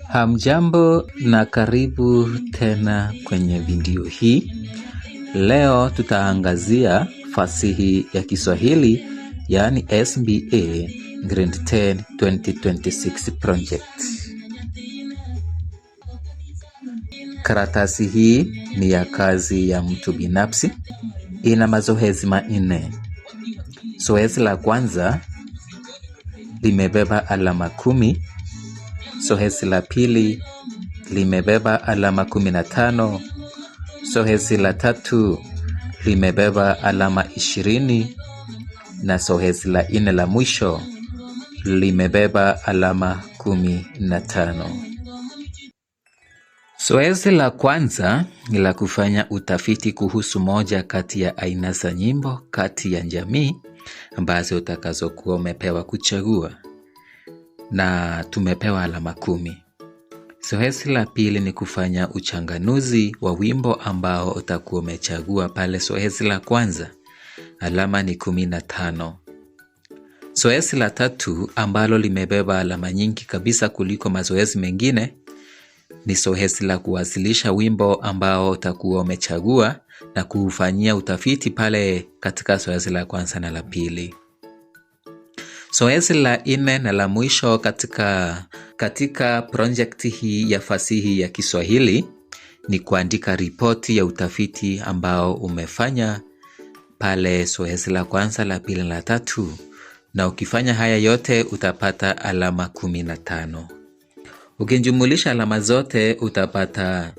Hamjambo na karibu tena kwenye video hii. Leo tutaangazia fasihi ya Kiswahili, yaani SBA Grade 10 2026 project. Karatasi hii ni ya kazi ya mtu binafsi. Ina mazoezi manne. Zoezi la kwanza limebeba alama 10. Zoezi la pili limebeba alama 15. Zoezi la tatu limebeba alama 20 na zoezi la nne la mwisho limebeba alama 15. Zoezi la kwanza ni la kufanya utafiti kuhusu moja kati ya aina za nyimbo kati ya jamii ambazo utakazokuwa umepewa kuchagua, na tumepewa alama 10. Zoezi la pili ni kufanya uchanganuzi wa wimbo ambao utakuwa umechagua pale zoezi la kwanza, alama ni 15. Zoezi la tatu ambalo limebeba alama nyingi kabisa kuliko mazoezi mengine ni zoezi la kuwasilisha wimbo ambao utakuwa umechagua na kuufanyia utafiti pale katika zoezi la kwanza na la pili. Zoezi la nne na la mwisho katika projekti hii ya fasihi ya Kiswahili ni kuandika ripoti ya utafiti ambao umefanya pale zoezi la kwanza, la pili na la tatu, na ukifanya haya yote utapata alama 15. Ukijumulisha alama zote utapata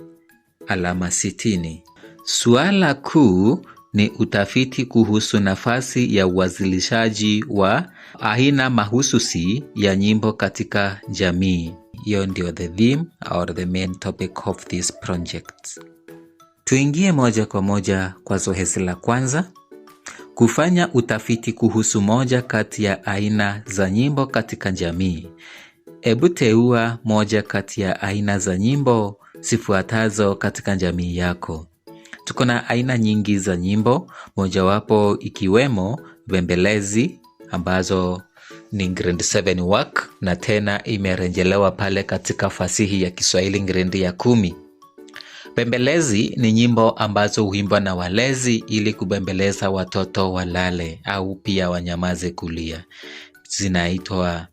alama 60. Suala kuu ni utafiti kuhusu nafasi ya uwasilishaji wa aina mahususi ya nyimbo katika jamii. Hiyo ndio the theme or the main topic of this project. Tuingie moja kwa moja kwa zoezi la kwanza, kufanya utafiti kuhusu moja kati ya aina za nyimbo katika jamii. Hebu teua moja kati ya aina za nyimbo zifuatazo katika jamii yako. Tuko na aina nyingi za nyimbo, mojawapo ikiwemo bembelezi ambazo ni grade 7 work, na tena imerejelewa pale katika fasihi ya Kiswahili grade ya 10. Bembelezi ni nyimbo ambazo huimbwa na walezi ili kubembeleza watoto walale au pia wanyamaze kulia. Zinaitwa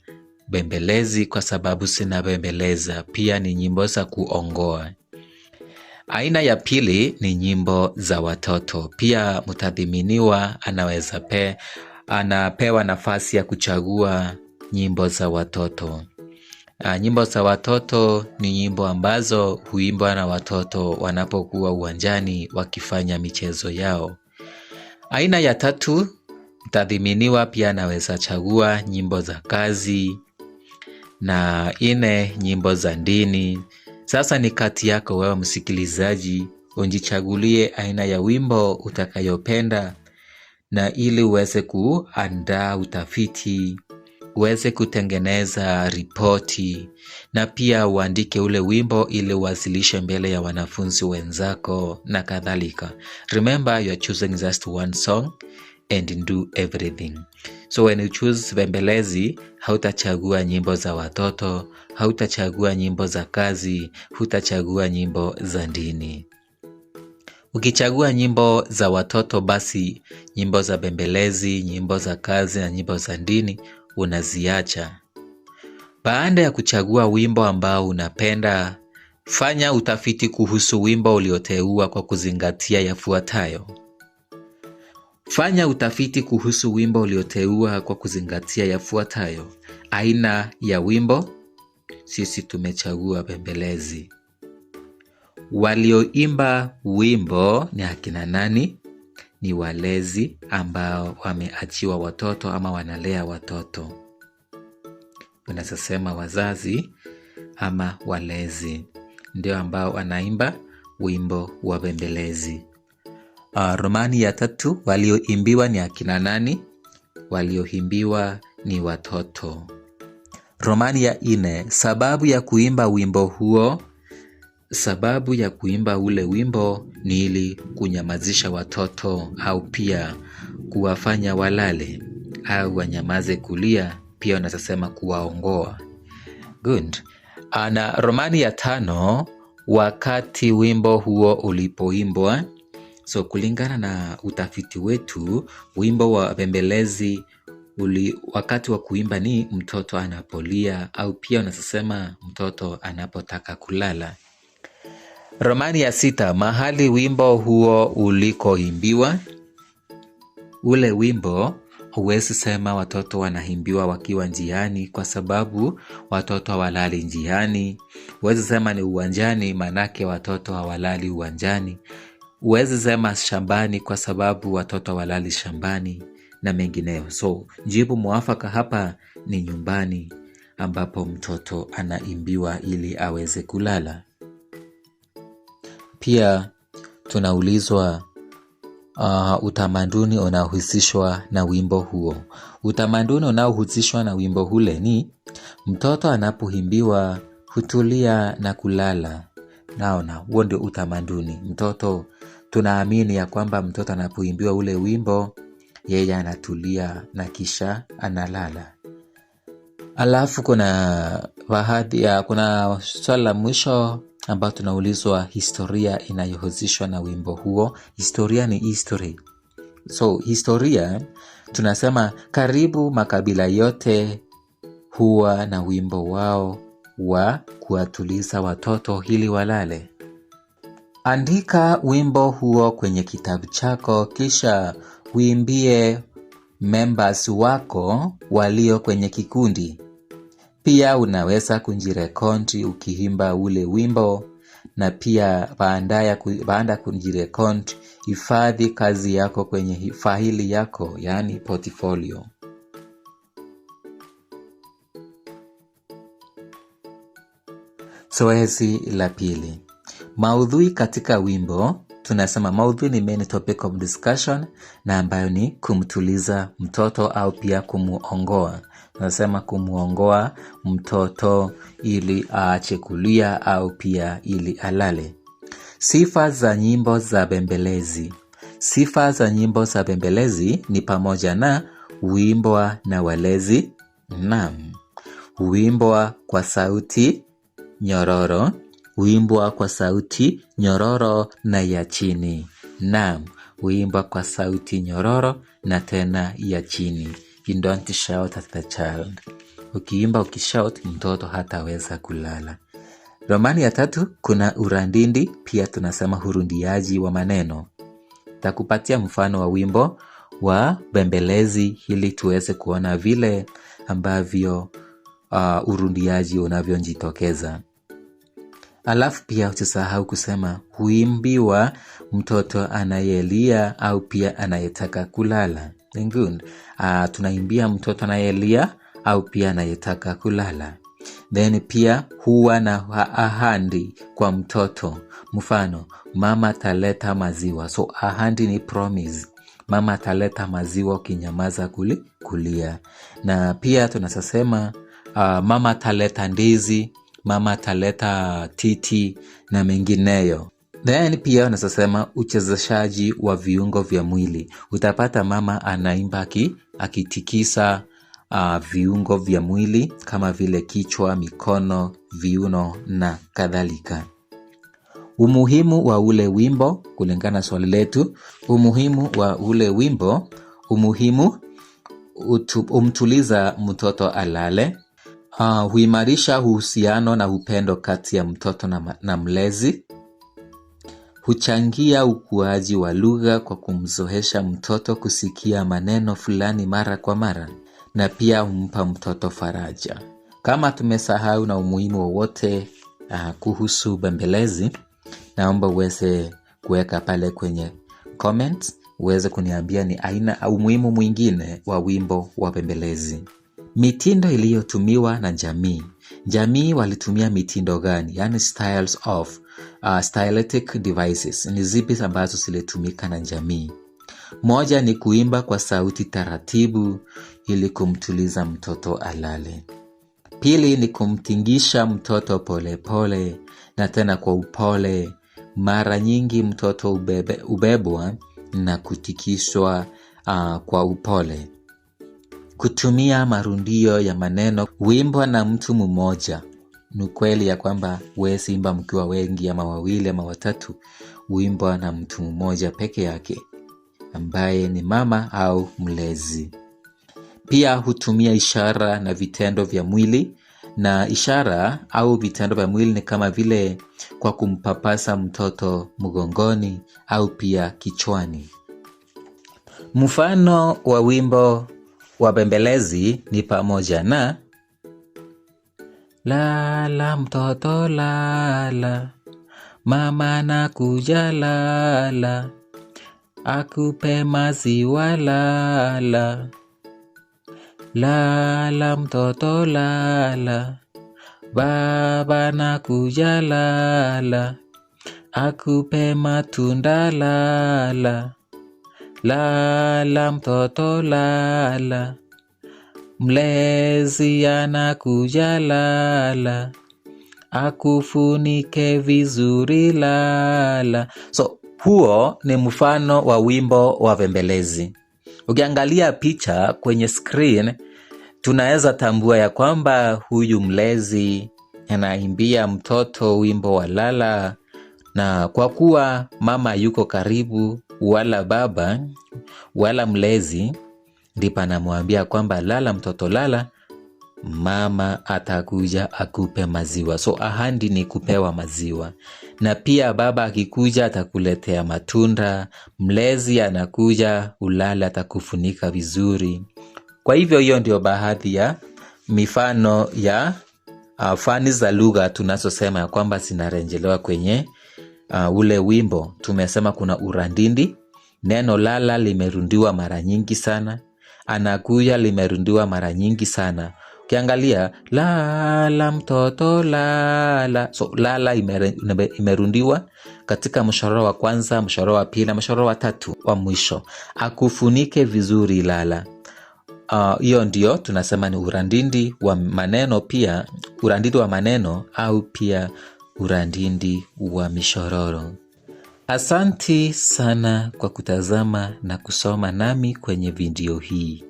bembelezi kwa sababu zinabembeleza. Pia ni nyimbo za kuongoa. Aina ya pili ni nyimbo za watoto. Pia mtadhiminiwa anapewa nafasi ya kuchagua nyimbo za watoto. Nyimbo za watoto ni nyimbo ambazo huimbwa na watoto wanapokuwa uwanjani wakifanya michezo yao. Aina ya tatu, mtadhiminiwa pia anaweza chagua nyimbo za kazi, na nne nyimbo za dini. Sasa ni kati yako wewe msikilizaji, ujichagulie aina ya wimbo utakayopenda, na ili uweze kuandaa utafiti, uweze kutengeneza ripoti, na pia uandike ule wimbo ili uwasilishe mbele ya wanafunzi wenzako na kadhalika. Remember, you are choosing just one song and do everything. So when you choose bembelezi, hautachagua nyimbo za watoto, hautachagua nyimbo za kazi, hutachagua nyimbo za dini. Ukichagua nyimbo za watoto, basi nyimbo za bembelezi, nyimbo za kazi na nyimbo za dini unaziacha. Baada ya kuchagua wimbo ambao unapenda, fanya utafiti kuhusu wimbo ulioteua kwa kuzingatia yafuatayo. Fanya utafiti kuhusu wimbo ulioteua kwa kuzingatia yafuatayo. Aina ya wimbo, sisi tumechagua bembelezi. Walioimba wimbo ni akina nani? Ni walezi ambao wameachiwa watoto ama wanalea watoto. Unaweza sema wazazi ama walezi ndio ambao wanaimba wimbo wa bembelezi. Romani ya tatu, walioimbiwa ni akina nani? Walioimbiwa ni watoto. Romani ya 4, sababu ya kuimba wimbo huo. Sababu ya kuimba ule wimbo ni ili kunyamazisha watoto au pia kuwafanya walale au wanyamaze kulia, pia unasema kuwaongoa. Good. Na Romani ya 5, wakati wimbo huo ulipoimbwa. So kulingana na utafiti wetu, wimbo wa bembelezi wakati wa kuimba ni mtoto anapolia, au pia unasema mtoto anapotaka kulala. Romani ya 6, mahali wimbo huo ulikoimbiwa. Ule wimbo huwezi sema watoto wanaimbiwa wakiwa njiani, kwa sababu watoto hawalali njiani. Huwezi sema ni uwanjani, manake watoto hawalali uwanjani. Huwezi sema shambani, kwa sababu watoto hawalali shambani, na mengineo. So jibu mwafaka hapa ni nyumbani, ambapo mtoto anaimbiwa ili aweze kulala. Pia tunaulizwa utamaduni unaohusishwa na wimbo huo. Utamaduni unaohusishwa na wimbo ule ni mtoto anapoimbiwa hutulia na kulala. Naona huo ndio utamaduni. Mtoto, tunaamini ya kwamba mtoto anapoimbiwa ule wimbo, yeye anatulia na kisha analala. Alafu kuna swali la mwisho ambao tunaulizwa historia inayohusishwa na wimbo huo. Historia ni history. So historia tunasema karibu makabila yote huwa na wimbo wao wa kuwatuliza watoto ili walale. Andika wimbo huo kwenye kitabu chako, kisha uimbie members wako walio kwenye kikundi. Pia unaweza kujirekodi ukiimba ule wimbo, na pia baada kujirekodi, hifadhi kazi yako kwenye faili yako, yani portfolio. Zoezi la pili. Maudhui katika wimbo. Tunasema maudhui ni main topic of discussion, na ambayo ni kumtuliza mtoto au pia kumuongoa. Tunasema kumuongoa mtoto ili aache kulia au pia ili alale. Sifa za nyimbo za bembelezi. Sifa za nyimbo za bembelezi ni pamoja na huimbwa na walezi. Naam. Huimbwa kwa sauti nyororo. Huimbwa kwa sauti nyororo na ya chini. Naam, huimbwa kwa sauti nyororo na tena ya chini. You don't shout at the child. Ukiimba ukishout, mtoto hataweza kulala. Romani ya 3, kuna urandindi, pia tunasema hurundiaji wa maneno. Takupatia mfano wa wimbo wa bembelezi ili tuweze kuona vile ambavyo urundiaji unavyojitokeza. Alafu pia usisahau kusema huimbiwa mtoto anayelia au pia anayetaka kulala. Good. Tunaimbia mtoto anayelia au pia anayetaka kulala. Then pia huwa na ahadi kwa mtoto. Mfano, mama taleta maziwa. So ahadi ni promise. Mama taleta maziwa ukinyamaza kulia. Na pia tunasema mama taleta ndizi, mama taleta titi na mengineyo. Then pia unasema uchezeshaji wa viungo vya mwili. Utapata mama anaimba akitikisa viungo vya mwili kama vile kichwa, mikono, viuno na kadhalika. Umuhimu wa ule wimbo kulingana na swali letu. Umuhimu wa ule wimbo, umtuliza mtoto alale. Huimarisha uhusiano na upendo kati ya mtoto na mlezi. Huchangia ukuaji wa lugha kwa kumzoesha mtoto kusikia maneno fulani mara kwa mara, na pia humpa mtoto faraja. Kama tumesahau na umuhimu wowote kuhusu bembelezi, naomba uweze kuweka pale kwenye comments, uweze kuniambia ni aina au umuhimu mwingine wa wimbo wa bembelezi. Mitindo iliyotumiwa na jamii. Jamii walitumia mitindo gani? Yani styles of stylistic devices. Ni zipi ambazo zilitumika na jamii? Moja ni kuimba kwa sauti taratibu ili kumtuliza mtoto alale. Pili ni kumtingisha mtoto pole pole na tena kwa upole. Mara nyingi mtoto ubebwa na kutikiswa kwa upole. Kutumia marundio ya maneno. Huimbwa na mtu mmoja. ni kweli ya kwamba huwezi imba mkiwa wengi ama wawili ama watatu, huimbwa na mtu mmoja peke yake ambaye ni mama au mlezi. Pia hutumia ishara na vitendo vya mwili, na ishara au vitendo vya mwili ni kama vile kwa kumpapasa mtoto mgongoni au pia kichwani. Mfano wa wimbo wa bembelezi ni pamoja na lala mtoto lala, mama nakuja lala, akupe maziwa lala. Lala mtoto lala, baba nakuja lala, akupe matunda lala. Lala mtoto lala, mlezi anakuja lala, akufunike vizuri lala. So huo ni mfano wa wimbo wa bembelezi. Ukiangalia picha kwenye screen, tunaweza tambua ya kwamba huyu mlezi anaimbia mtoto wimbo wa lala, na kwa kuwa mama yuko karibu, wala baba wala mlezi, ndipo anamwambia kwamba lala mtoto lala, mama atakuja akupe maziwa. So ahadi ni kupewa maziwa, na pia baba akikuja atakuletea matunda, mlezi anakuja ulale, atakufunika vizuri. Kwa hivyo hiyo ndio baadhi ya mifano ya fani za lugha tunazosema ya kwamba zinarejelewa kwenye ule wimbo. Tumesema kuna urandindi, neno lala limerundiwa mara nyingi sana, anakuja limerundiwa mara nyingi sana. Ukiangalia lala mtoto lala, so lala imerundiwa katika mshororo wa kwanza, mshororo wa pili na mshororo wa tatu wa mwisho. Akufunike vizuri lala. Hiyo ndio tunasema ni urandindi wa maneno, pia urandindi wa maneno au pia urandindi wa mishororo. Asanti sana kwa kutazama na kusoma nami kwenye video hii.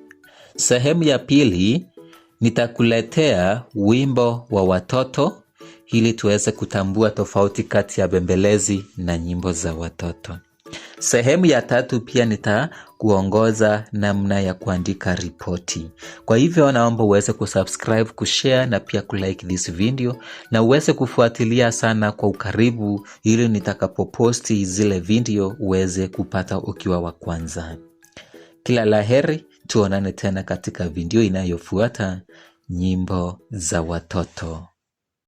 Sehemu ya pili nitakuletea wimbo wa watoto ili tuweze kutambua tofauti kati ya bembelezi na nyimbo za watoto. Sehemu ya tatu pia nitakuongoza namna ya kuandika ripoti. Kwa hivyo naomba uweze kusubscribe, kushare na pia kulike this video, na uweze kufuatilia sana kwa ukaribu ili nitakapoposti zile video uweze kupata ukiwa wa kwanza. Kila laheri, tuonane tena katika video inayofuata, nyimbo za watoto.